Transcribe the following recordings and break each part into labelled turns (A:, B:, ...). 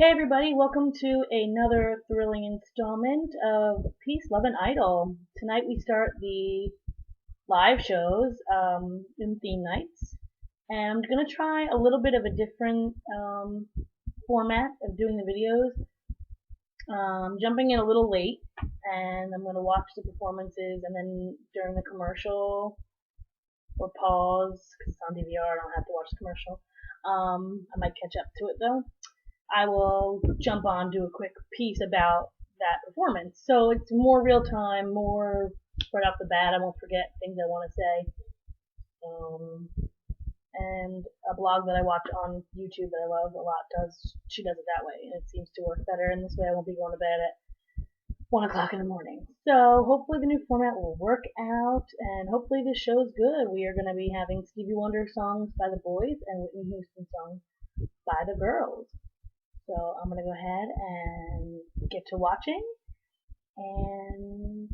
A: Hey everybody, welcome to another thrilling installment of Peace, Love, and Idol. Tonight we start the live shows in theme nights, and I'm going to try a little bit of a different format of doing the videos. Jumping in a little late, and I'm going to watch the performances, and then during the commercial, or pause, because it's on DVR, I don't have to watch the commercial. I might catch up to it though. I will jump on, do a quick piece about that performance. So it's more real time, more right off the bat. I won't forget things I want to say. And a blog that I watch on YouTube that I love a lot she does it that way, and it seems to work better. And this way I won't be going to bed at 1 o'clock in the morning. So hopefully the new format will work out, and hopefully this show's good. We are going to be having Stevie Wonder songs by the boys and Whitney Houston songs by the girls. So I'm going to go ahead and get to watching, and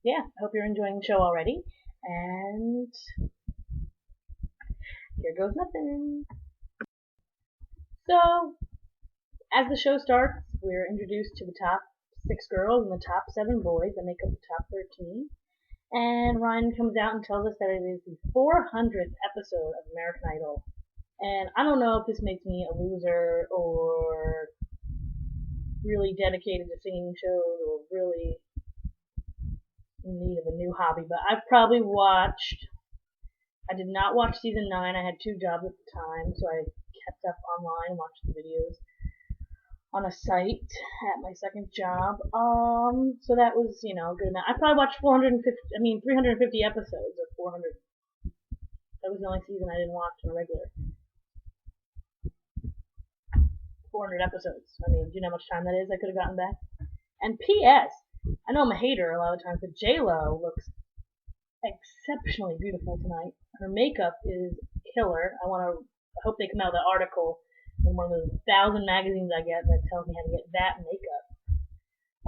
A: yeah, I hope you're enjoying the show already, and here goes nothing. So, as the show starts, we're introduced to the top 6 girls and the top 7 boys that make up the top 13, and Ryan comes out and tells us that it is the 400th episode of American Idol. And I don't know if this makes me a loser or really dedicated to singing shows or really in need of a new hobby, but I've probably watched, I did not watch season 9, I had 2 jobs at the time, so I kept up online, watched the videos on a site at my second job, so that was, good enough. I probably watched 350 episodes of 400. That was the only season I didn't watch on a regular. 400 episodes. Do you know how much time that is I could have gotten back? And P.S. I know I'm a hater a lot of times, but J-Lo looks exceptionally beautiful tonight. Her makeup is killer. I hope they come out with an article in one of those 1,000 magazines I get that tells me how to get that makeup,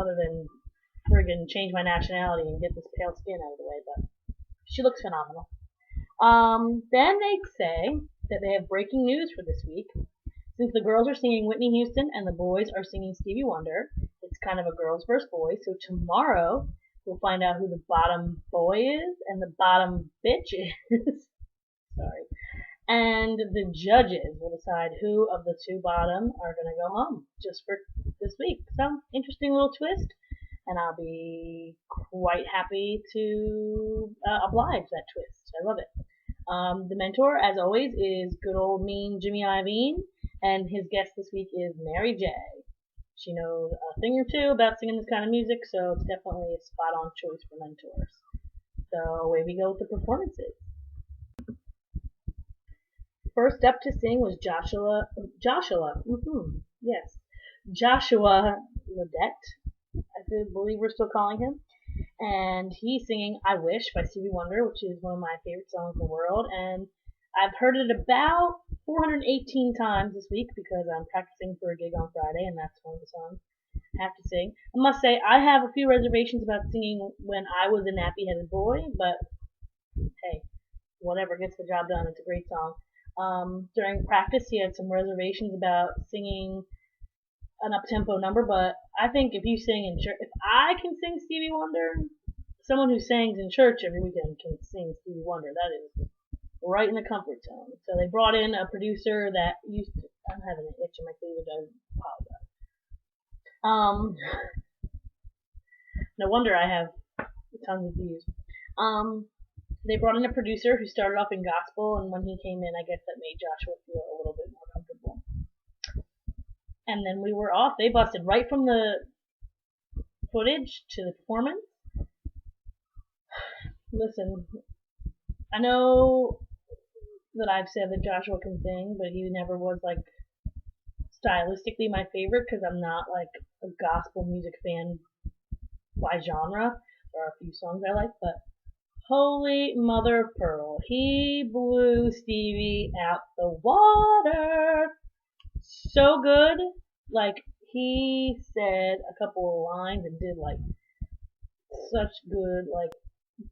A: other than friggin' change my nationality and get this pale skin out of the way, but she looks phenomenal. Then they say that they have breaking news for this week. Since the girls are singing Whitney Houston and the boys are singing Stevie Wonder, it's kind of a girls versus boys. So tomorrow we'll find out who the bottom boy is and the bottom bitch is. Sorry. And the judges will decide who of the 2 bottom are going to go home just for this week. So, interesting little twist, and I'll be quite happy to oblige that twist. I love it. The mentor, as always, is good old mean Jimmy Iovine, and his guest this week is Mary J. She knows a thing or two about singing this kind of music, so it's definitely a spot-on choice for mentors. So away we go with the performances. First up to sing was Joshua, yes, Joshua Ledette, I believe we're still calling him, and he's singing I Wish by Stevie Wonder, which is one of my favorite songs in the world, and I've heard it about 418 times this week because I'm practicing for a gig on Friday, and that's one of the songs I have to sing. I must say, I have a few reservations about singing When I Was a Nappy-Headed Boy, but hey, whatever gets the job done. It's a great song. During practice, he had some reservations about singing an up-tempo number, but I think if you sing in church, if I can sing Stevie Wonder, someone who sings in church every weekend can sing Stevie Wonder. That is right in the comfort zone. So they brought in a producer that used to, I'm having an itch in my cleavage, I apologize. No wonder I have tons of views. They brought in a producer who started off in gospel, and when he came in, I guess that made Joshua feel a little bit more comfortable. And then we were off. They busted right from the footage to the performance. Listen, I know that I've said that Joshua can sing, but he never was stylistically my favorite because I'm not a gospel music fan by genre. There are a few songs I like, but holy mother of pearl, he blew Stevie out the water. So good. He said a couple of lines and did such good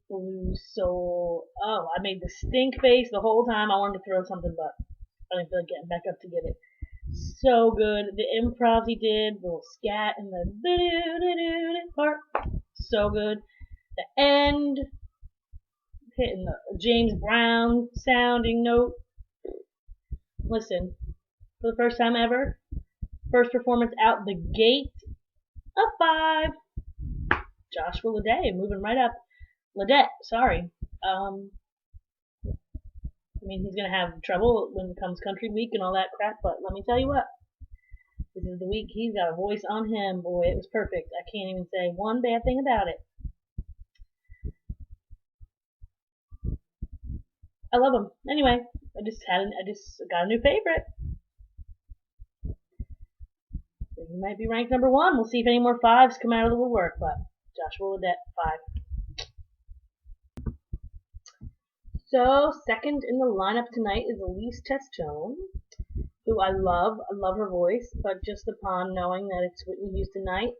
A: blue soul. Oh, I made the stink face the whole time. I wanted to throw something, but I didn't feel like getting back up to get it. so good. The improv he did, the little scat and the part, so good. The end, hitting the James Brown sounding note. Listen, for the first time ever, first performance out the gate, a 5. Joshua Ledet, moving right up. Ledet, sorry. I mean, he's gonna have trouble when it comes country week and all that crap, but let me tell you what. This is the week he's got a voice on him, boy. It was perfect. I can't even say one bad thing about it. I love him. Anyway, I just got a new favorite. He might be ranked number 1. We'll see if any more 5s come out of the woodwork, but Joshua Ledet, 5. So, second in the lineup tonight is Elise Testone, who I love. I love her voice, but just upon knowing that it's Whitney Houston night,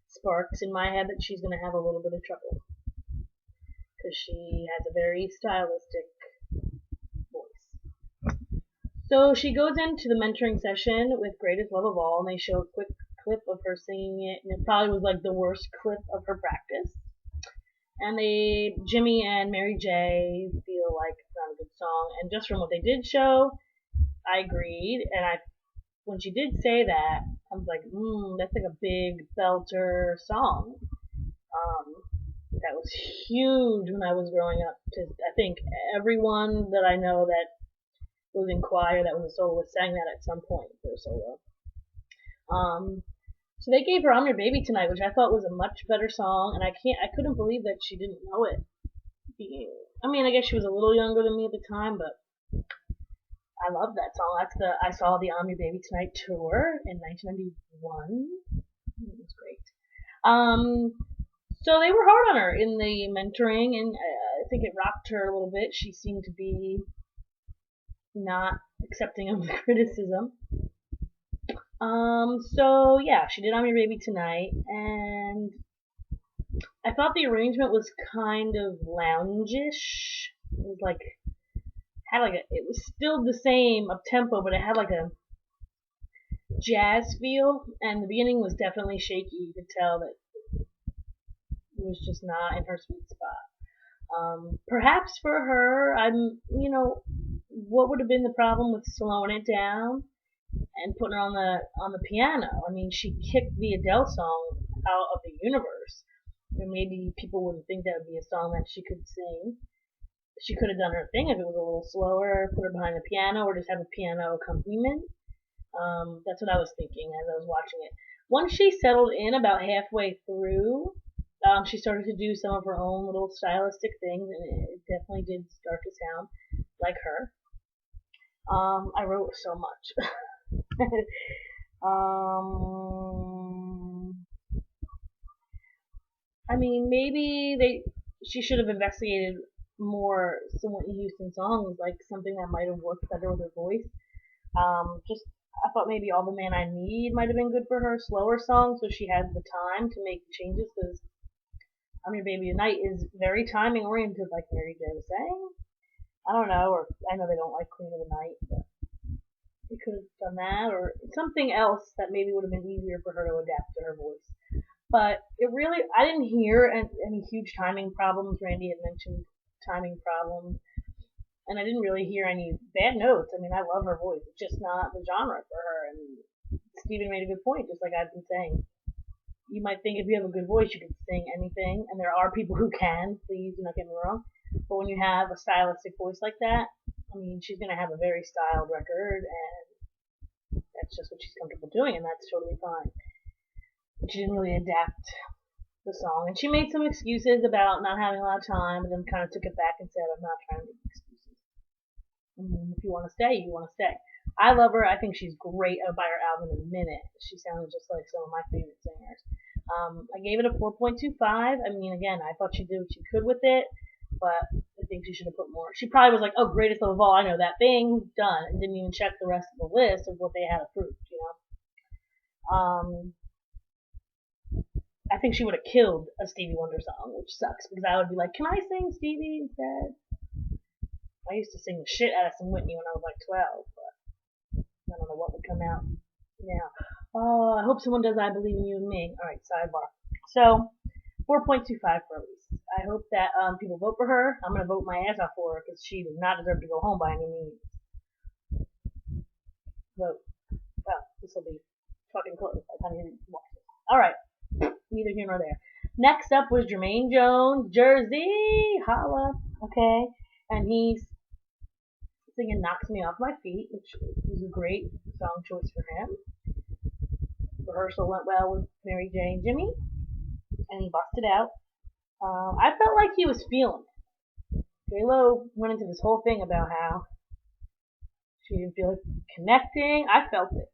A: sparks in my head that she's going to have a little bit of trouble. Because she has a very stylistic voice. So she goes into the mentoring session with Greatest Love of All, and they show a quick clip of her singing it, and it probably was like the worst clip of her practice. And Jimmy and Mary J feel like it's not a good song, and just from what they did show, I agreed, and when she did say that, I was like, that's like a big belter song. That was huge when I was growing up. I think everyone that I know that was in choir that was a soloist sang that at some point for a solo. So they gave her "I'm Your Baby Tonight," which I thought was a much better song, and I couldn't believe that she didn't know it. I mean, I guess she was a little younger than me at the time, but I love that song. I saw the "I'm Your Baby Tonight" tour in 1991. It was great. So they were hard on her in the mentoring, and I think it rocked her a little bit. She seemed to be not accepting of the criticism. So yeah, she did "I'm Your Baby Tonight," and I thought the arrangement was kind of loungish. It was like it was still the same up tempo, but it had like a jazz feel, and the beginning was definitely shaky. You could tell that it was just not in her sweet spot. Perhaps for her, what would have been the problem with slowing it down and putting her on the piano? I mean, she kicked the Adele song out of the universe, and maybe people wouldn't think that would be a song that she could sing. She could have done her thing if it was a little slower, put her behind the piano, or just have a piano accompaniment. That's what I was thinking as I was watching it. Once she settled in about halfway through, she started to do some of her own little stylistic things, and it definitely did start to sound like her. I wrote so much. I mean, maybe she should have investigated more some Whitney Houston songs, like something that might have worked better with her voice. I thought maybe "All the Man I Need" might have been good for her, slower song, so she had the time to make changes, because "I'm Your Baby Tonight" is very timing oriented, like Mary J was saying. I don't know, or I know they don't like "Queen of the Night," but they could have done that, or something else that maybe would have been easier for her to adapt to her voice. But I didn't hear any huge timing problems. Randy had mentioned timing problems, and I didn't really hear any bad notes. I mean, I love her voice. It's just not the genre for her, and Stephen made a good point, just like I've been saying. You might think if you have a good voice, you can sing anything, and there are people who can, please do not get me wrong. But when you have a stylistic voice like that, I mean, she's going to have a very styled record, and that's just what she's comfortable doing, and that's totally fine. But she didn't really adapt the song, and she made some excuses about not having a lot of time, and then kind of took it back and said, "I'm not trying to make excuses. If you want to stay, you want to stay." I love her. I think she's great. I'll buy her album in a minute. She sounds just like some of my favorite singers. I gave it a 4.25. I mean, again, I thought she did what she could with it, but I think she should have put more. She probably was like, "Oh, Greatest Love of All, I know that thing, done," and didn't even check the rest of the list of what they had approved, I think she would have killed a Stevie Wonder song, which sucks, because I would be like, "Can I sing Stevie instead?" I used to sing the shit out of some Whitney when I was like 12, but I don't know what would come out now. Oh, I hope someone does I Believe in You and Me. Alright, sidebar. So, 4.25 for Elise. I hope that people vote for her. I'm going to vote my ass off for her because she does not deserve to go home by any means. Vote. Well, this will be fucking close by the time you watch this. Alright, neither here nor there. Next up was Jermaine Jones, Jersey, holla, okay, and he's singing Knocks Me Off My Feet, which was a great song choice for him. Rehearsal went well with Mary J and Jimmy, and he busted out. I felt like he was feeling it. J-Lo went into this whole thing about how she didn't feel like connecting. I felt it.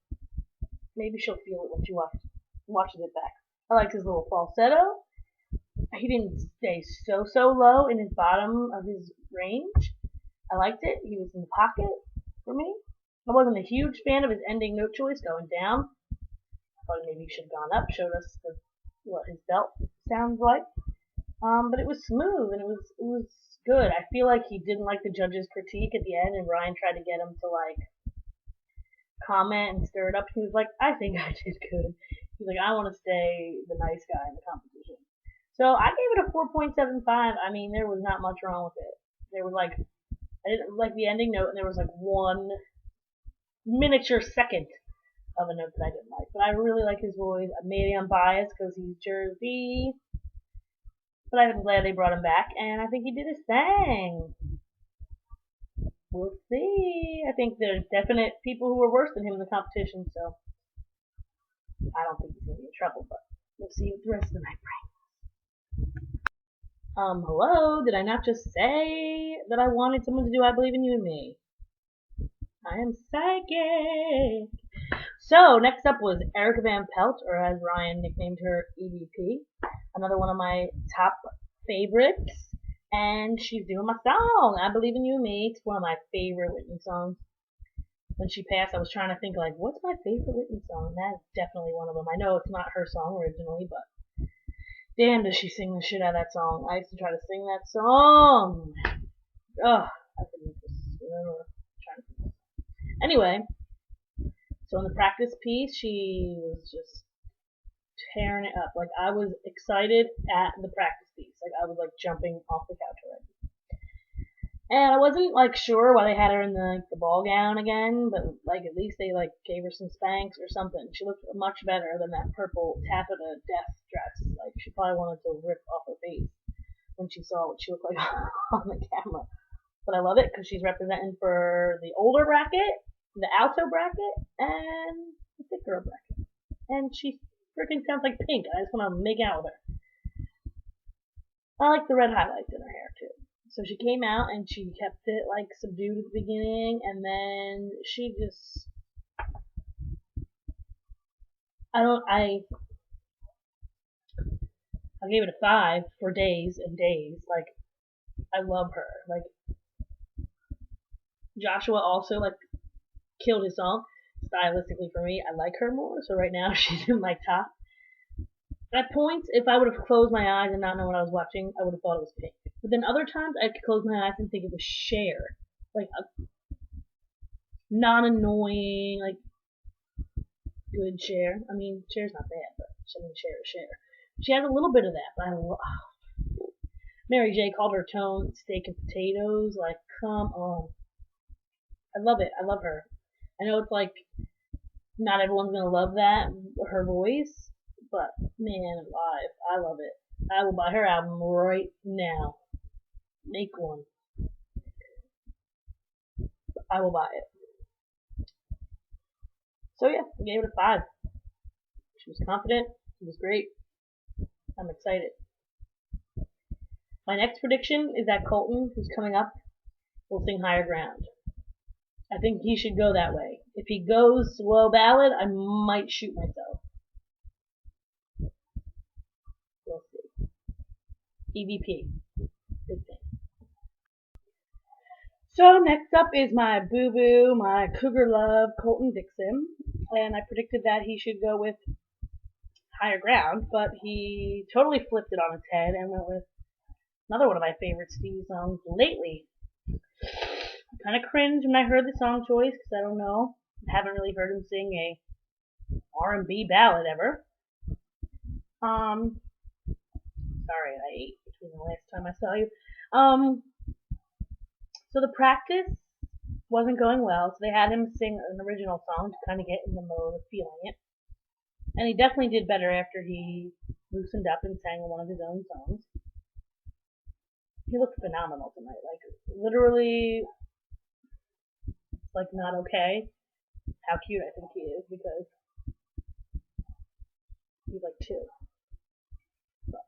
A: Maybe she'll feel it when she watches it back. I liked his little falsetto. He didn't stay so low in his bottom of his range. I liked it. He was in the pocket for me. I wasn't a huge fan of his ending note choice going down. I thought maybe he should have gone up, showed us what his belt sounds like. But it was smooth and it was good. I feel like he didn't like the judges' critique at the end, and Ryan tried to get him to like comment and stir it up. He was like, I think I did good. He's like, I want to stay the nice guy in the competition. So I gave it a 4.75. I mean, there was not much wrong with it. There was like, I didn't like the ending note, and there was like one miniature second of a note that I didn't like. But I really like his voice. Maybe I'm biased because he's Jersey. But I'm glad they brought him back, and I think he did his thing. We'll see. I think there's definite people who are worse than him in the competition, so I don't think he's going to be in trouble, but we'll see what the rest of the night brings. Hello? Did I not just say that I wanted someone to do I Believe in You and Me? I am psychic. So, next up was Erica Van Pelt, or as Ryan nicknamed her, EVP. Another one of my top favorites. And she's doing my song, I Believe in You and Me. It's one of my favorite Whitney songs. When she passed, I was trying to think, like, what's my favorite Whitney song? And that's definitely one of them. I know it's not her song originally, but damn, does she sing the shit out of that song. I used to try to sing that song. Ugh, I couldn't just remember trying to sing that. Anyway, so in the practice piece, she was just tearing it up. Like, I was excited at the practice piece. Like, I was, like, jumping off the couch already. And I wasn't, like, sure why they had her in the ball gown again, but, like, at least they, like, gave her some Spanx or something. She looked much better than that purple taffeta death dress. Like, she probably wanted to rip off her face when she saw what she looked like on the camera. But I love it because she's representing for the older bracket, the alto bracket, and the thick girl bracket. And she freaking sounds like Pink. I just want to make out with her. I like the red highlights in her hair too. So she came out and she kept it like subdued at the beginning, and then she just I gave it a 5 for days and days. Like, I love her. Like, Joshua also like killed his song stylistically for me. I like her more, so right now she's in my top. At points, if I would have closed my eyes and not known what I was watching, I would have thought it was Pink. But then other times, I could close my eyes and think it was Cher. Like, a non-annoying, like, good Cher. I mean, Cher's not bad, but Cher is Cher. She has a little bit of that, but I love... Mary J called her tone steak and potatoes. Like, come on. I love it. I love her. I know it's like, not everyone's gonna love that, her voice, but man alive, I love it. I will buy her album right now. Make one. I will buy it. So yeah, I gave it a 5. She was confident. She was great. I'm excited. My next prediction is that Colton, who's coming up, will sing Higher Ground. I think he should go that way. If he goes slow ballad, I might shoot myself. We'll see. EVP. Big thing. So next up is my boo-boo, my cougar love, Colton Dixon. And I predicted that he should go with Higher Ground, but he totally flipped it on its head and went with another one of my favorite Stevie songs lately. I kind of cringed when I heard the song choice because I don't know. Haven't really heard him sing a R&B ballad ever. Sorry, I ate between the last time I saw you. So the practice wasn't going well, so they had him sing an original song to kind of get in the mode of feeling it. And he definitely did better after he loosened up and sang one of his own songs. He looked phenomenal tonight. Like, literally, like, not okay how cute I think he is, because he's like 2. But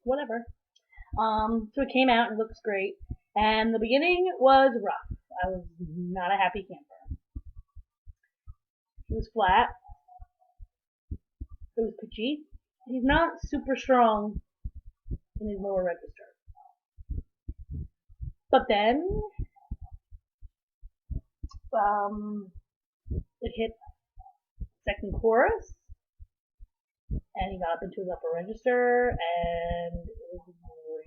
A: whatever. So it came out and looks great. And the beginning was rough. I was not a happy camper. It was flat. It was pitchy. He's not super strong in his lower register. But then, it hit second chorus, and he got up into his upper register, and it was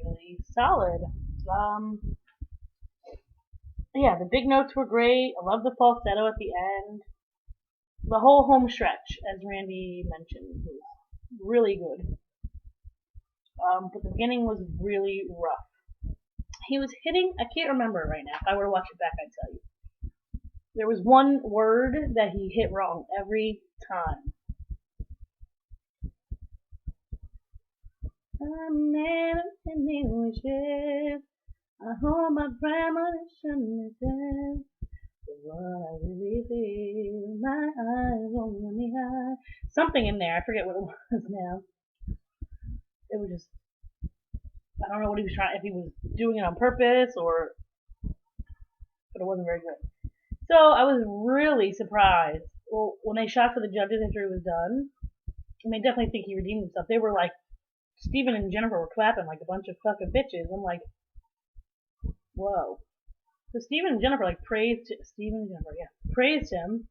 A: really solid. Yeah, the big notes were great. I love the falsetto at the end. The whole home stretch, as Randy mentioned, was really good. But the beginning was really rough. He was hitting, I can't remember it right now. If I were to watch it back, I'd tell you. There was one word that he hit wrong every time. A man of many wishes. I hope my premonition is what I really feel. My eyes on me high. Something in there. I forget what it was now. It was just, I don't know what he was trying, if he was doing it on purpose or, but it wasn't very good. So I was really surprised. Well, when they shot to the judges after he was done, and they definitely think he redeemed himself. They were like, Steven and Jennifer were clapping like a bunch of fucking bitches. I'm like, whoa. So Steven and Jennifer praised him.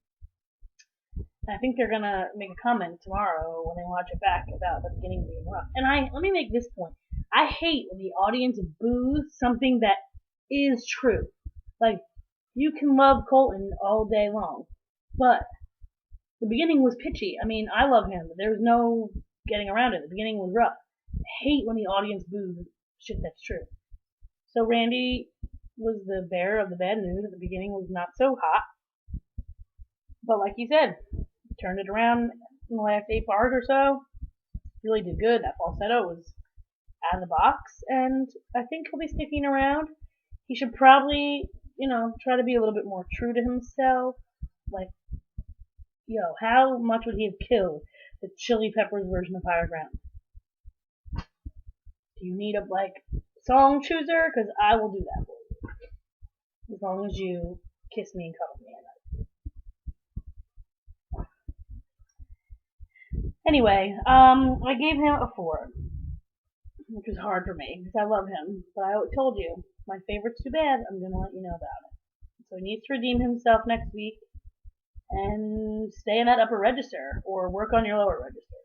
A: And I think they're gonna make a comment tomorrow when they watch it back about the beginning being rough. And let me make this point. I hate when the audience boos something that is true. Like, you can love Colton all day long, but the beginning was pitchy. I mean, I love him, but there was no getting around it. The beginning was rough. I hate when the audience boos shit that's true. So Randy was the bearer of the bad news. At the beginning was not so hot, but like you said, turned it around in the last 8 bars or so. Really did good. That falsetto was out of the box, and I think he'll be sticking around. He should probably, try to be a little bit more true to himself. Like, how much would he have killed the Chili Peppers version of Higher Ground? Do you need a song chooser? Because I will do that for you, as long as you kiss me and cuddle me at night. Anyway, I gave him a 4, which was hard for me because I love him. But I told you, my favorite's too bad. I'm gonna let you know about it. So he needs to redeem himself next week and stay in that upper register or work on your lower register.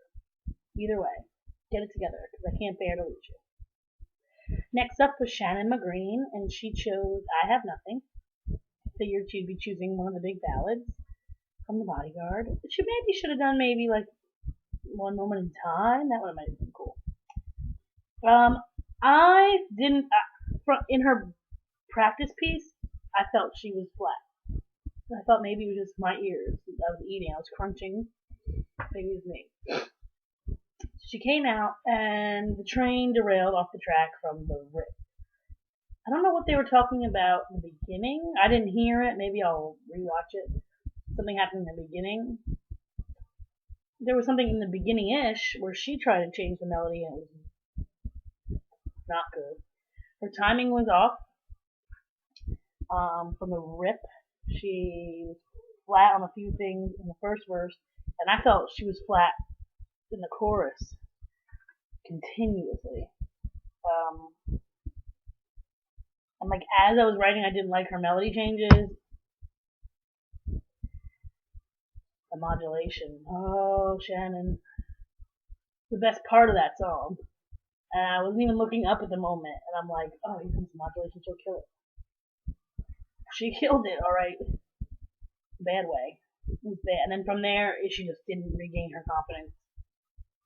A: Either way, get it together because I can't bear to lose you. Next up was Shannon McGreen, and she chose I Have Nothing. Figured she'd be choosing one of the big ballads from The Bodyguard. She maybe should have done One Moment in Time. That one might have been cool. I didn't, in her practice piece, I felt she was flat. I thought maybe it was just my ears. I was eating, I was crunching. Maybe it was me. She came out and the train derailed off the track from the rip. I don't know what they were talking about in the beginning. I didn't hear it. Maybe I'll rewatch it. Something happened in the beginning. There was something in the beginning-ish where she tried to change the melody and it was not good. Her timing was off. From the rip, she was flat on a few things in the first verse, and I felt she was flat in the chorus continuously. And as I was writing, I didn't like her melody changes. The modulation. Oh, Shannon. The best part of that song. And I wasn't even looking up at the moment, and I'm like, oh, here comes the modulation, she'll kill it. She killed it, alright. Bad way. It was bad. And then from there, she just didn't regain her confidence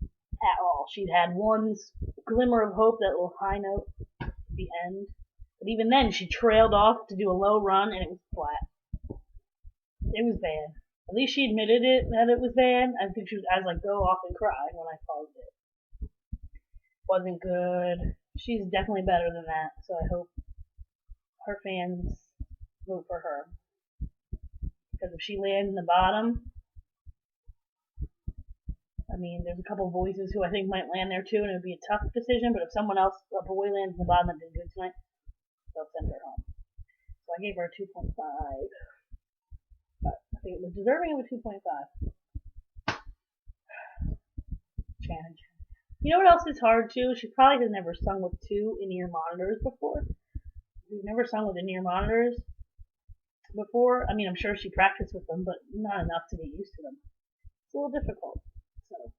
A: at all. She'd had one glimmer of hope, that little high note at the end. But even then, she trailed off to do a low run, and it was flat. It was bad. At least she admitted that it was bad. I think I was like, go off and cry when I paused it. Wasn't good. She's definitely better than that, so I hope her fans vote for her. Because if she lands in the bottom, I mean, there's a couple voices who I think might land there too, and it would be a tough decision, but if someone else, a boy, lands in the bottom that did good tonight, they'll send her home. So I gave her a 2.5. But I think it was deserving of a 2.5. Shannon. You know what else is hard too? She probably has never sung with two in-ear monitors before. We've never sung with in-ear monitors before. I mean, I'm sure she practiced with them, but not enough to get used to them. It's a little difficult. So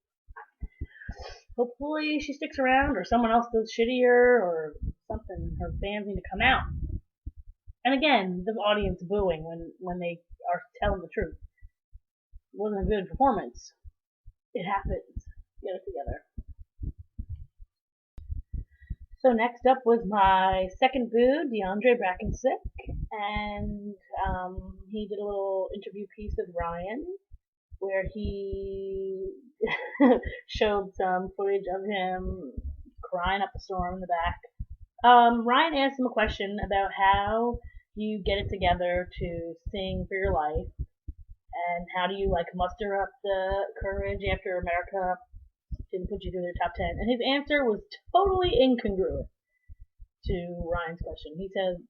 A: hopefully she sticks around, or someone else does shittier, or something. Her fans need to come out. And again, the audience booing when they are telling the truth. It wasn't a good performance. It happens. Get it together. So next up was my second boo, DeAndre Brackensick, and he did a little interview piece with Ryan where he showed some footage of him crying up a storm in the back. Ryan asked him a question about how you get it together to sing for your life, and how do you muster up the courage after America didn't put you through their top 10. And his answer was totally incongruent to Ryan's question. He said,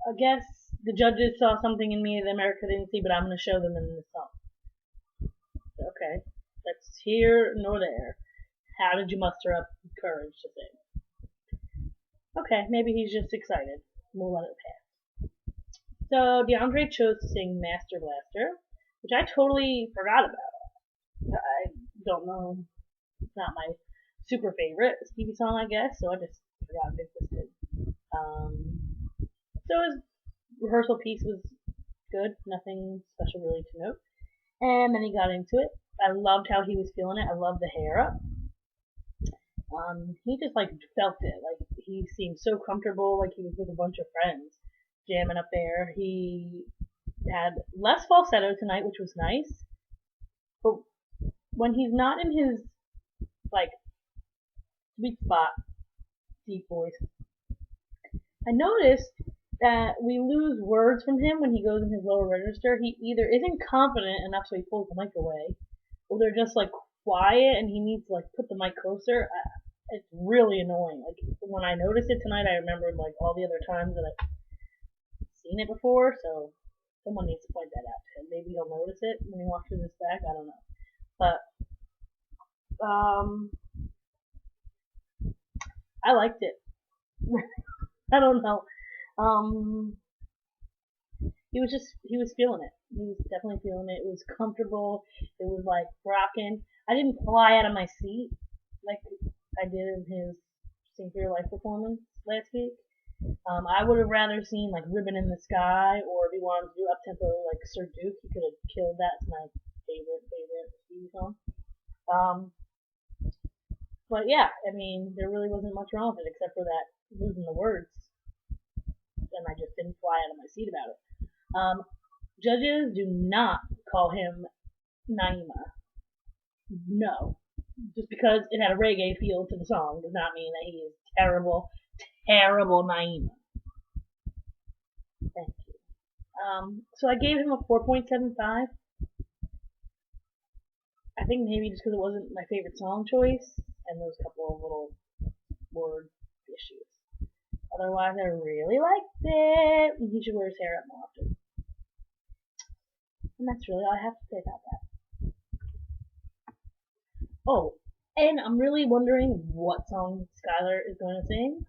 A: I guess the judges saw something in me that America didn't see, but I'm going to show them in this song. Okay, that's here nor there. How did you muster up courage to sing? Okay, maybe he's just excited. We'll let it pass. So DeAndre chose to sing Master Blaster, which I totally forgot about. I don't know. It's not my super favorite Stevie song, I guess, so I just forgot it existed. So his rehearsal piece was good, nothing special really to note. And then he got into it. I loved how he was feeling it. I loved the hair up. He just felt it. He seemed so comfortable, like he was with a bunch of friends jamming up there. He had less falsetto tonight, which was nice. But when he's not in his sweet spot, deep voice, I noticed that we lose words from him when he goes in his lower register. He either isn't confident enough so he pulls the mic away, or they're just quiet and he needs to put the mic closer. It's really annoying. When I noticed it tonight, I remembered all the other times that I've seen it before. So someone needs to point that out to him. Maybe he'll notice it when he watches this back. I don't know, but I liked it. I don't know. He was feeling it. He was definitely feeling it. It was comfortable. It was rocking. I didn't fly out of my seat like I did in his Sing for Your Life performance last week. I would have rather seen Ribbon in the Sky, or if he wanted to do up tempo Sir Duke, he could have killed that. It's my favorite Stevie song. But yeah, I mean, there really wasn't much wrong with it except for that losing the words. And I just didn't fly out of my seat about it. Judges do not call him Naima. No. Just because it had a reggae feel to the song does not mean that he is terrible, terrible Naima. Thank you. So I gave him a 4.75. I think maybe just because it wasn't my favorite song choice, and those couple of little word issues. Otherwise, I really liked it. And he should wear his hair up more often. And that's really all I have to say about that. Oh, and I'm really wondering what song Skylar is going to sing.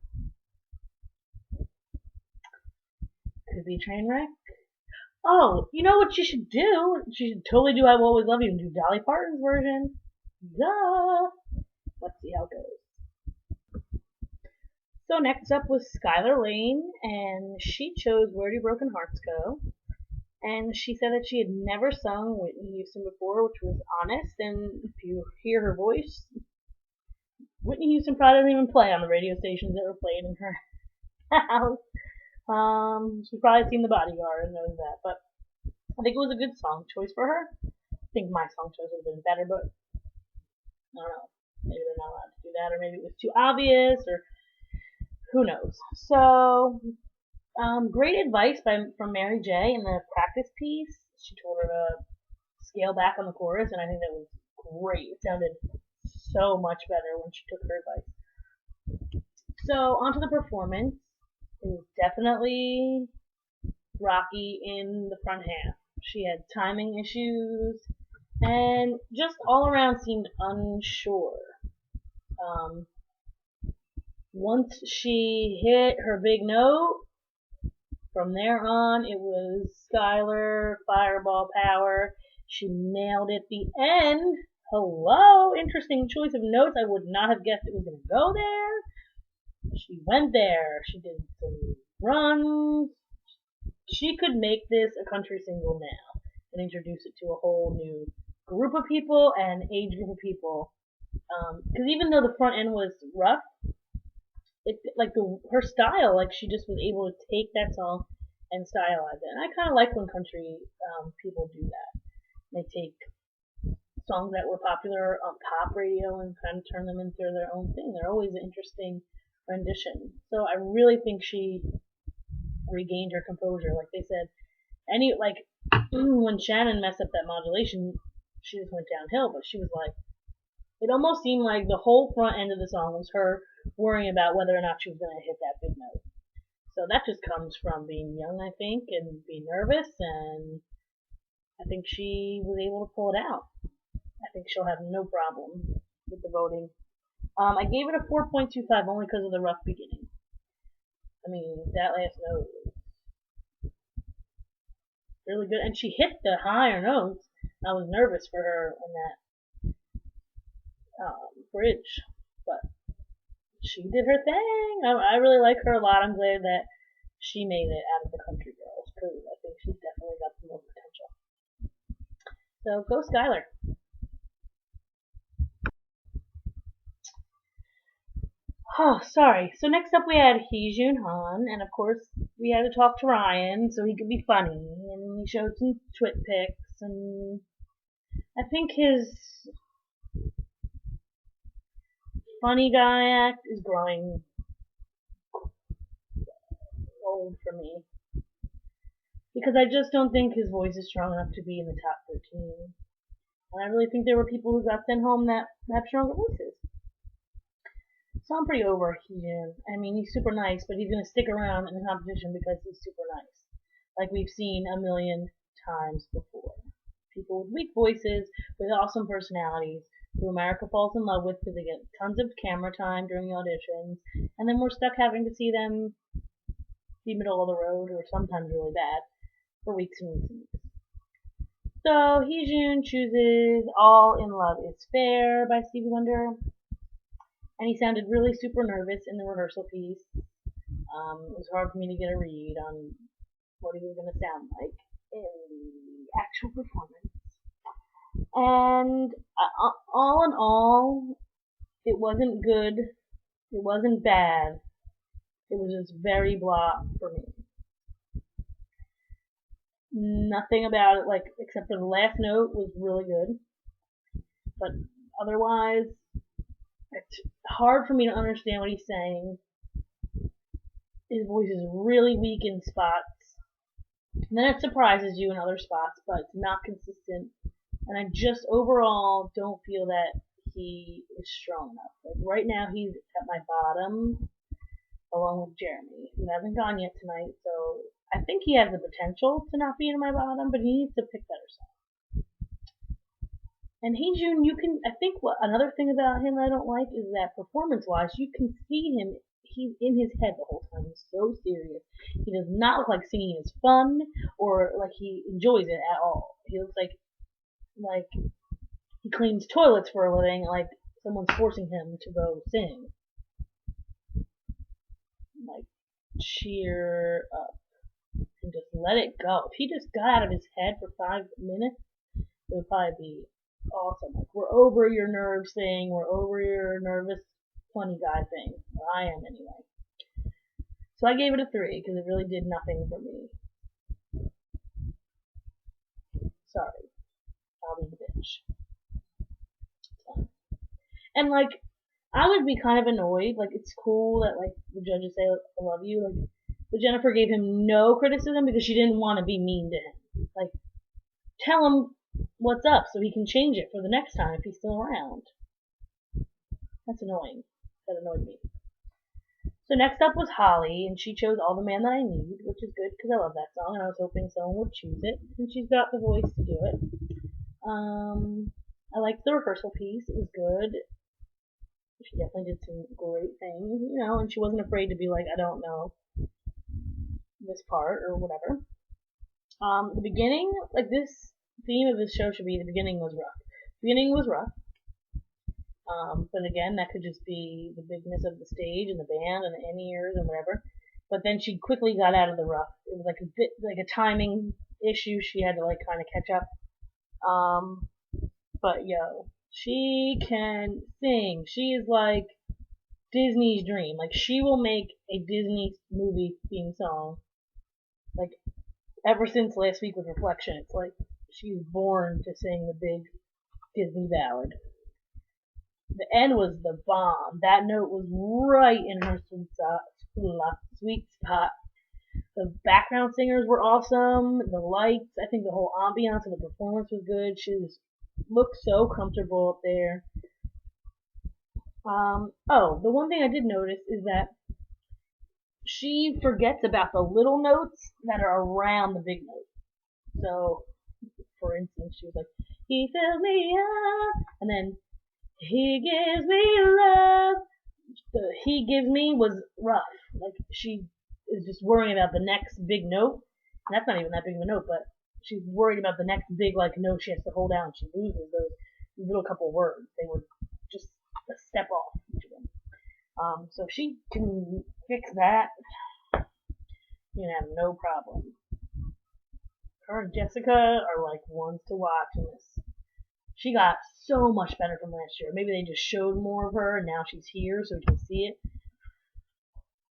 A: Could be Trainwreck. Oh, you know what you should do? She should totally do I Will Always Love You and do Dolly Parton's version. Duh! Let's see how it goes. So next up was Skylar Lane, and she chose Where Do Broken Hearts Go? And she said that she had never sung Whitney Houston before, which was honest. And if you hear her voice, Whitney Houston probably doesn't even play on the radio stations that were played in her house. She's probably seen The Bodyguard and knows that. But I think it was a good song choice for her. I think my song choice would have been better, but I don't know. Maybe they're not allowed to do that, or maybe it was too obvious, or who knows. So, great advice from Mary J. in the practice piece. She told her to scale back on the chorus, and I think that was great. It sounded so much better when she took her advice. So, onto the performance. It was definitely rocky in the front half. She had timing issues and just all around seemed unsure. Um, Once she hit her big note, from there on it was Skylar, fireball power. She nailed it. The end. Hello, interesting choice of notes. I would not have guessed it was going to go there. She went there. She did some runs. She could make this a country single now and introduce it to a whole new group of people and age group of people. Because even though the front end was rough, it like her style, like she just was able to take that song and stylize it. And I kind of like when country people do that. They take songs that were popular on pop radio and kind of turn them into their own thing. They're always an interesting rendition. So I really think she regained her composure. Like they said, when Shannon messed up that modulation, she just went downhill. But she was like, it almost seemed like the whole front end of the song was her worrying about whether or not she was going to hit that big note. So that just comes from being young, I think, and being nervous, and I think she was able to pull it out. I think she'll have no problem with the voting. I gave it a 4.25 only because of the rough beginning. I mean, that last note was really good, and she hit the higher notes. I was nervous for her in that bridge, but she did her thing. I really like her a lot. I'm glad that she made it out of the country girls because I think she's definitely got some more potential. So go Skylar. Oh, sorry. So next up we had Hee-Jun Han, and of course we had to talk to Ryan so he could be funny, and he showed some twit pics, and I think his funny guy act is growing old for me. Because I just don't think his voice is strong enough to be in the top 13. And I really think there were people who got sent home that have stronger voices. So I'm pretty over Hee-Jun. I mean, he's super nice, but he's going to stick around in the competition because he's super nice. Like we've seen a million times before. People with weak voices, with awesome personalities, who America falls in love with because they get tons of camera time during the auditions, and then we're stuck having to see them be middle of the road or sometimes really bad for weeks and weeks and weeks. So Hee-Jun chooses All in Love is Fair by Stevie Wonder, and he sounded really super nervous in the rehearsal piece. It was hard for me to get a read on what he was going to sound like in the actual performance. And all in all, it wasn't good, it wasn't bad, it was just very blah for me. Nothing about it, like, except for the last note was really good, but otherwise, it's hard for me to understand what he's saying. His voice is really weak in spots, and then it surprises you in other spots, but it's not consistent. And I just overall don't feel that he is strong enough. Like right now, he's at my bottom, along with Jeremy, who hasn't gone yet tonight. So I think he has the potential to not be in my bottom, but he needs to pick better songs. And Hee-Jun, I think another thing about him I don't like is that performance-wise, you can see him. He's in his head the whole time. He's so serious. He does not look like singing is fun or like he enjoys it at all. He looks like he cleans toilets for a living, like someone's forcing him to go sing. Like, cheer up and just let it go. If he just got out of his head for 5 minutes, it would probably be awesome. Like, we're over your nerves thing, we're over your nervous funny guy thing. Or I am anyway. So I gave it a 3 because it really did nothing for me. Sorry, I'll be the bitch. And like, I would be kind of annoyed. Like, it's cool that like the judges say I love you. Like, but Jennifer gave him no criticism because she didn't want to be mean to him. Like, tell him what's up so he can change it for the next time if he's still around. That's annoying. That annoyed me. So next up was Holly, and she chose All the Man That I Need, which is good because I love that song, and I was hoping someone would choose it, and she's got the voice to do it. I liked the rehearsal piece. It was good. She definitely did some great things, and she wasn't afraid to be like, I don't know this part or whatever. The beginning, like, this theme of this show should be the beginning was rough. The beginning was rough. But again, that could just be the bigness of the stage and the band and the in-ears and whatever. But then she quickly got out of the rough. It was like a bit like a timing issue. She had to like kind of catch up. But yo, she can sing. She is like Disney's dream. Like, she will make a Disney movie theme song. Like, ever since last week with Reflection, it's like she's born to sing the big Disney ballad. The end was the bomb. That note was right in her sweet spot. The background singers were awesome. The lights, I think the whole ambiance of the performance was good. She just looked so comfortable up there. The one thing I did notice is that she forgets about the little notes that are around the big note. So, for instance, she was like, he fills me up, and then he gives me love. The he gives me was rough. Like, she is just worrying about the next big note. And that's not even that big of a note, but she's worried about the next big like note she has to hold down. She loses those little couple words. They were just a step off each of them. So if she can fix that, you know, no problem. Her and Jessica are like ones to watch in this. She got so much better from last year. Maybe they just showed more of her and now she's here so we can see it.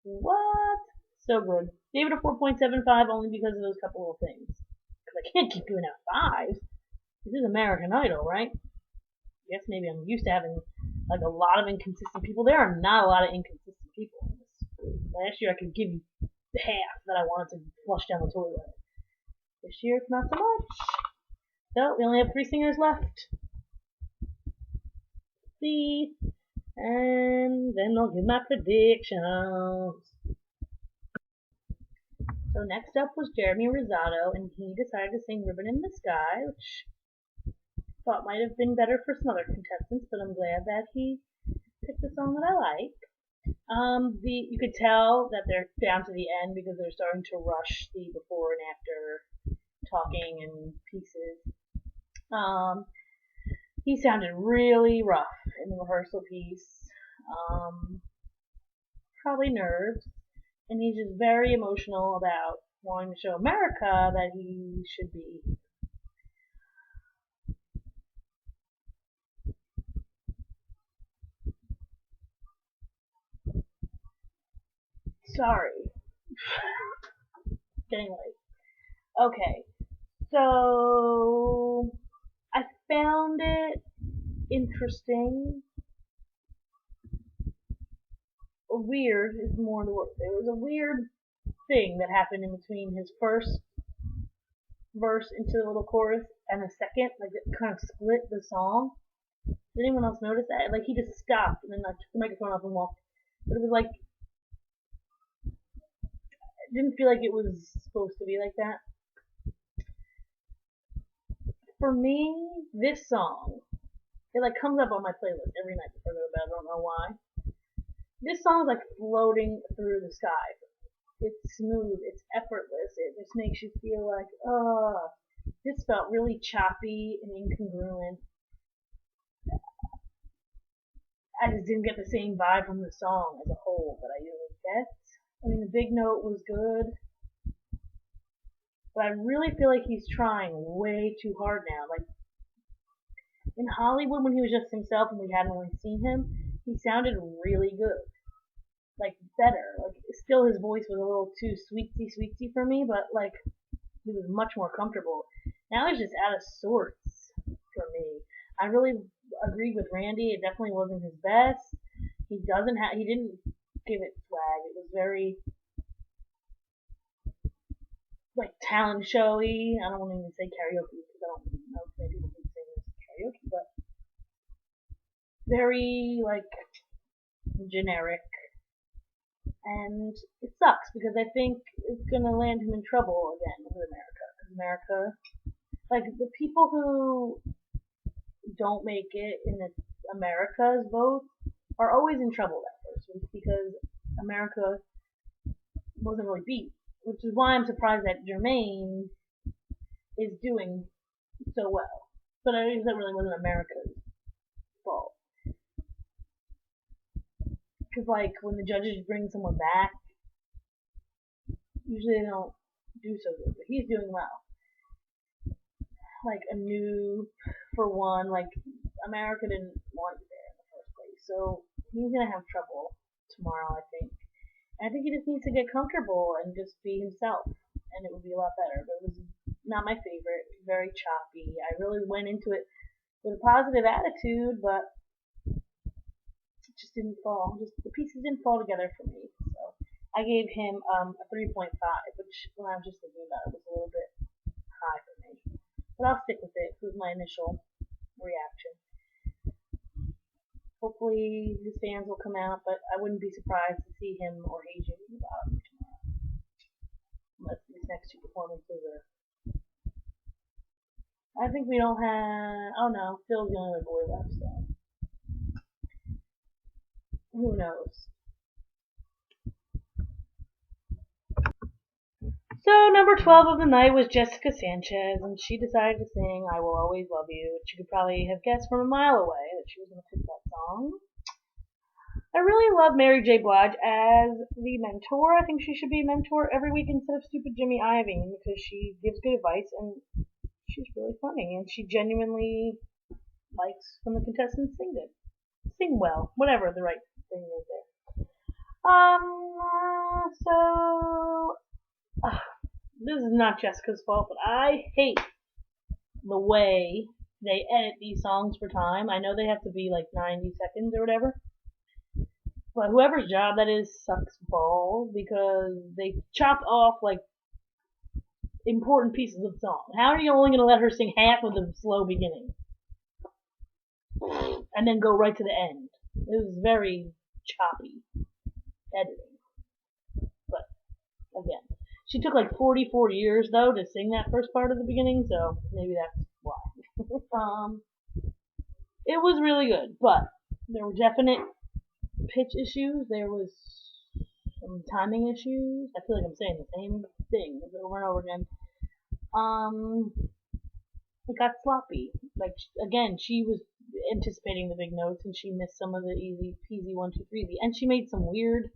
A: What? So good. Gave it a 4.75 only because of those couple little things. Because I can't keep doing out 5s. This is American Idol, right? I guess maybe I'm used to having like a lot of inconsistent people. There are not a lot of inconsistent people in this. Last year I could give you half that I wanted to flush down the toilet. This year it's not so much. So we only have 3 singers left. See, and then I'll give my predictions. So next up was Jeremy Rosado, and he decided to sing Ribbon in the Sky, which I thought might have been better for some other contestants, but I'm glad that he picked a song that I like. You could tell that they're down to the end because they're starting to rush the before and after talking and pieces. He sounded really rough in the rehearsal piece. Probably nerves. And he's just very emotional about wanting to show America that he should be. Sorry. Getting late. Okay. So I found it interesting. Weird is more the word. There was a weird thing that happened in between his first verse into the little chorus and the second. Like, it kind of split the song. Did anyone else notice that? Like, he just stopped and then like took the microphone off and walked. But it was like, it didn't feel like it was supposed to be like that. For me, this song, it like comes up on my playlist every night before I go to bed. I don't know why. This song is like floating through the sky. It's smooth, it's effortless, it just makes you feel like, this felt really choppy and incongruent. I just didn't get the same vibe from the song as a whole that I usually get. I mean, the big note was good. But I really feel like he's trying way too hard now. Like in Hollywood when he was just himself and we hadn't really seen him, he sounded really good. Like better. Like still his voice was a little too sweetsy for me, but like he was much more comfortable. Now he's just out of sorts for me. I really agreed with Randy. It definitely wasn't his best. He didn't give it swag. It was very like talent showy. I don't want to even say karaoke because I don't know if many people can sing this karaoke, but very like generic. And it sucks because I think it's gonna land him in trouble again with America. Because America, like the people who don't make it in America's vote are always in trouble at first because America wasn't really beat, which is why I'm surprised that Jermaine is doing so well. But I think that really wasn't America's fault. Because like when the judges bring someone back, usually they don't do so good. But he's doing well. Like a new, for one, like America didn't want you there in the first place, so he's gonna have trouble tomorrow, I think. And I think he just needs to get comfortable and just be himself, and it would be a lot better. But it was not my favorite, very choppy. I really went into it with a positive attitude, but it just didn't fall. Just the pieces didn't fall together for me. So I gave him a 3.5, which when I was just thinking about it was a little bit high for me. But I'll stick with it. It was my initial reaction. Hopefully his fans will come out, but I wouldn't be surprised to see him or Asian in the bottom tomorrow. Unless these next two performances are. I think we don't have. Oh no, Phil's the only other boy left, so. Who knows? So number 12 of the night was Jessica Sanchez, and she decided to sing "I Will Always Love You," which you could probably have guessed from a mile away that she was going to pick that song. I really love Mary J. Blige as the mentor. I think she should be a mentor every week instead of stupid Jimmy Iovine because she gives good advice and she's really funny and she genuinely likes when the contestants sing well, whatever the right thing is there. So this is not Jessica's fault, but I hate the way they edit these songs for time. I know they have to be like 90 seconds or whatever. But whoever's job that is sucks balls because they chopped off like important pieces of the song. How are you only going to let her sing half of the slow beginning and then go right to the end? It was very choppy editing. But again, she took like 44 years though to sing that first part of the beginning, so maybe that's why. It was really good, but there were definite pitch issues. There was some timing issues. I feel like I'm saying the same thing over and over again. It got sloppy. Like again, she was anticipating the big notes and she missed some of the easy peasy 1, 2, 3, and she made some weird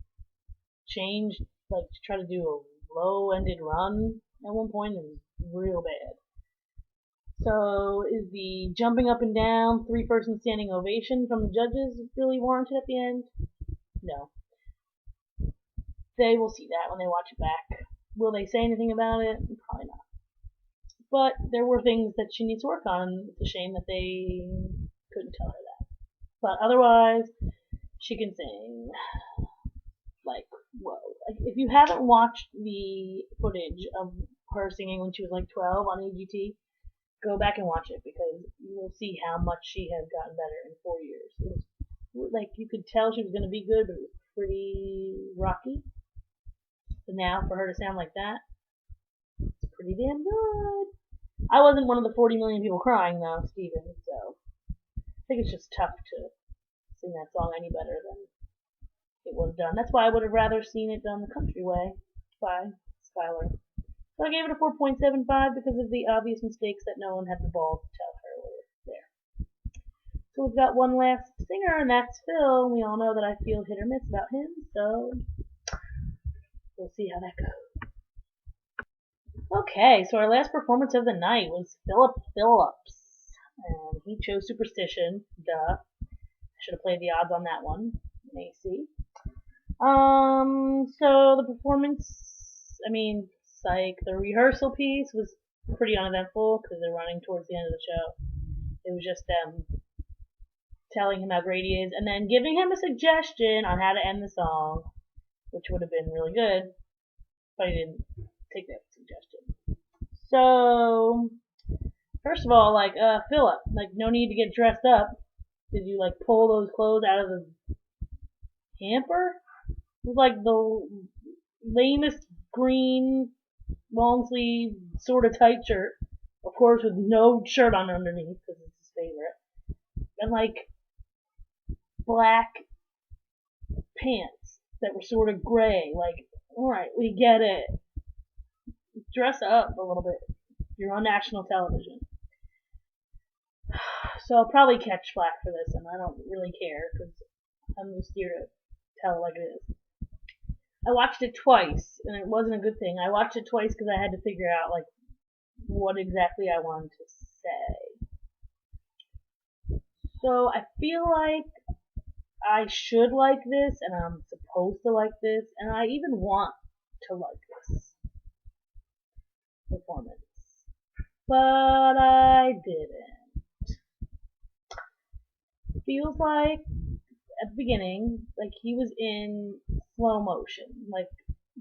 A: change, like to try to do a low-ended run at one point. It was real bad. So is the jumping up and down 3-person standing ovation from the judges really warranted at the end? No. They will see that when they watch it back. Will they say anything about it? Probably not. But there were things that she needs to work on. It's a shame that they couldn't tell her that. But otherwise, she can sing. Like, whoa. Like, if you haven't watched the footage of her singing when she was like 12 on AGT, go back and watch it because you will see how much she has gotten better in 4 years. It was, like, you could tell she was going to be good, but it was pretty rocky. But now, for her to sound like that, it's pretty damn good. I wasn't one of the 40 million people crying, though, Steven, so I think it's just tough to sing that song any better than it was done. That's why I would have rather seen it done the country way by Skylar. So I gave it a 4.75 because of the obvious mistakes that no one had the balls to tell her were there. So we've got one last singer, and that's Phil. We all know that I feel hit or miss about him, so we'll see how that goes. Okay, so our last performance of the night was Philip Phillips, and he chose Superstition. Duh. Should have played the odds on that one. AC. So the performance, psych. The rehearsal piece was pretty uneventful because they're running towards the end of the show. It was just them telling him how great he is, and then giving him a suggestion on how to end the song, which would have been really good, but he didn't take that suggestion. So, first of all, Philip, no need to get dressed up. Did you, pull those clothes out of the hamper? It was like the lamest green long sleeve sort of tight shirt, of course, with no shirt on underneath because it's his favorite, and black pants that were sort of gray. Alright, we get it. Dress up a little bit. You're on national television. So I'll probably catch flack for this, and I don't really care because I'm just here to tell it like it is. I watched it twice, and it wasn't a good thing. I watched it twice because I had to figure out what exactly I wanted to say. So I feel like I should like this, and I'm supposed to like this, and I even want to like this performance. But I didn't. Feels like at the beginning, he was in slow motion,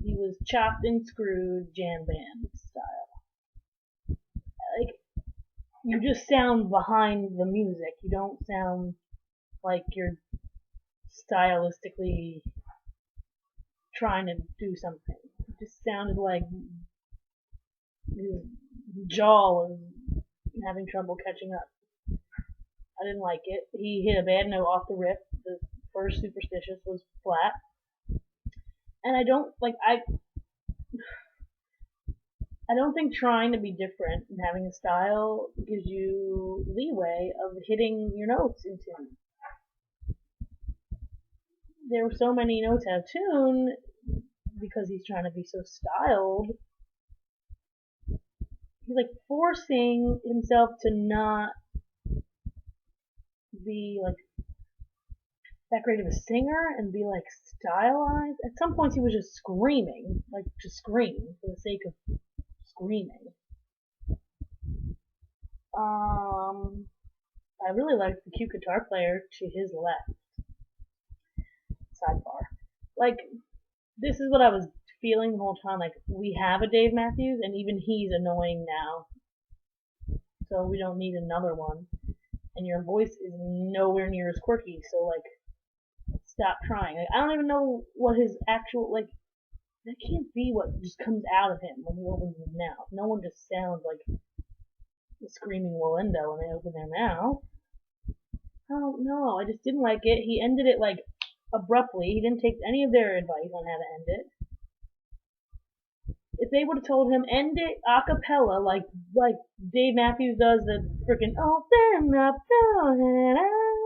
A: he was chopped and screwed jam band style. You just sound behind the music. You don't sound like you're stylistically trying to do something. It just sounded like his jaw was having trouble catching up. I didn't like it. He hit a bad note off the rip. The first Superstitious was flat. And I don't think trying to be different and having a style gives you leeway of hitting your notes in tune. There were so many notes out of tune because he's trying to be so styled. He's forcing himself to not be that great of a singer and be stylized. At some points he was just screaming, to scream for the sake of screaming. I really liked the cute guitar player to his left. Sidebar. This is what I was feeling the whole time. We have a Dave Matthews, and even he's annoying now. So we don't need another one. And your voice is nowhere near as quirky, so stop trying. I don't even know what his actual that can't be what just comes out of him when he opens his mouth. No one just sounds like a screaming Wallendo when they open their mouth. I don't know. I just didn't like it. He ended it abruptly. He didn't take any of their advice on how to end it. If they would have told him end it a cappella like Dave Matthews does the freaking open up and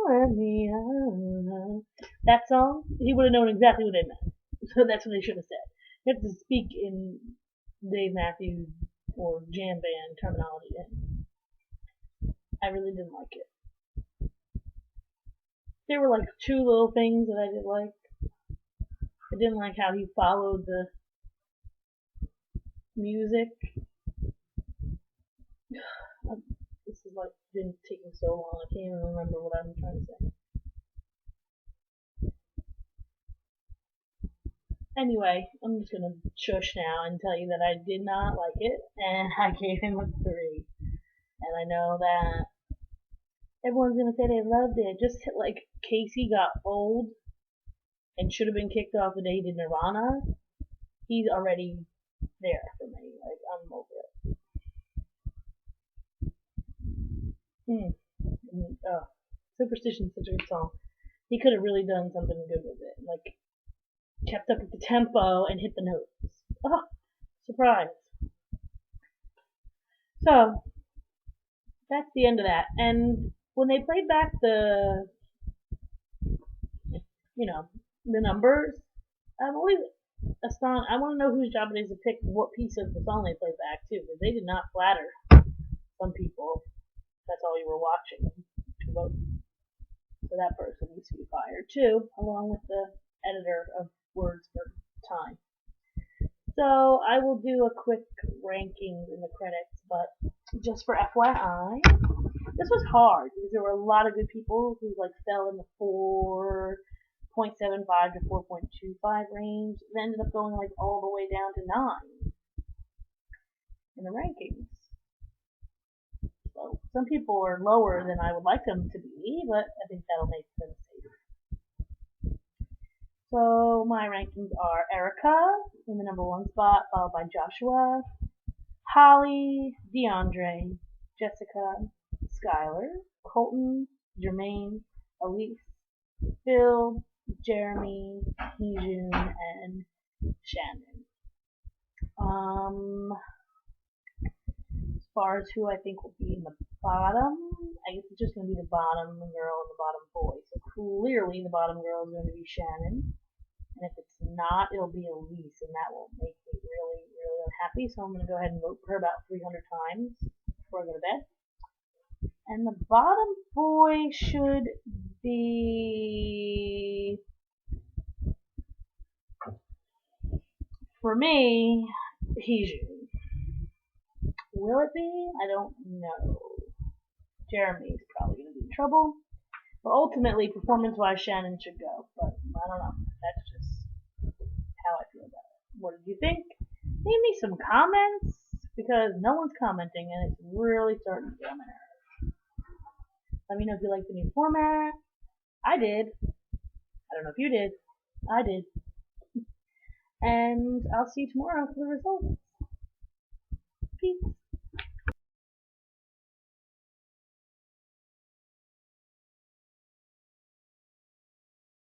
A: let me out, that song, he would have known exactly what they meant. So that's what they should have said. You have to speak in Dave Matthews or jam band terminology. I really didn't like it. There were two little things that I did like. I didn't like how he followed the music. This is been taking so long. I can't even remember what I'm trying to say. Anyway, I'm just gonna shush now and tell you that I did not like it, and I gave him a 3. And I know that everyone's gonna say they loved it. Just Casey got old and should have been kicked off the day he did Nirvana. He's already there for me. I'm over it. Superstition's such a good song. He could have really done something good with it. Kept up with the tempo and hit the notes. Oh, surprise. So, that's the end of that. And when they played back the numbers, I've always I want to know whose job it is to pick what piece of the song they play back too, because they did not flatter some people. That's all you were watching to vote. So that person needs to be fired too, along with the editor of Words for Time. So I will do a quick ranking in the credits, but just for FYI, this was hard because there were a lot of good people who like fell in the 4.75 to 4.25 range. They ended up going like all the way down to 9 in the rankings. So some people are lower than I would like them to be, but I think that'll make them safe. So my rankings are Erica in the number 1 spot, followed by Joshua, Holly, DeAndre, Jessica, Skylar, Colton, Jermaine, Elise, Phil, Jeremy, Heejun, and Shannon. As far as who I think will be in the bottom, I guess it's just going to be the bottom girl and the bottom boy. So clearly the bottom girl is going to be Shannon. And if it's not, it'll be Elise, and that will make me really, really unhappy. So I'm going to go ahead and vote for her about 300 times before I go to bed. And the bottom boy should be, for me, Heejun. Will it be? I don't know. Jeremy's probably going to be in trouble. But ultimately, performance-wise, Shannon should go. But I don't know. That's just how I feel about it. What did you think? Leave me some comments, because no one's commenting, and it's really starting to get on my nerves. Let me know if you like the new format. I did. I don't know if you did. I did. And I'll see you tomorrow for the results.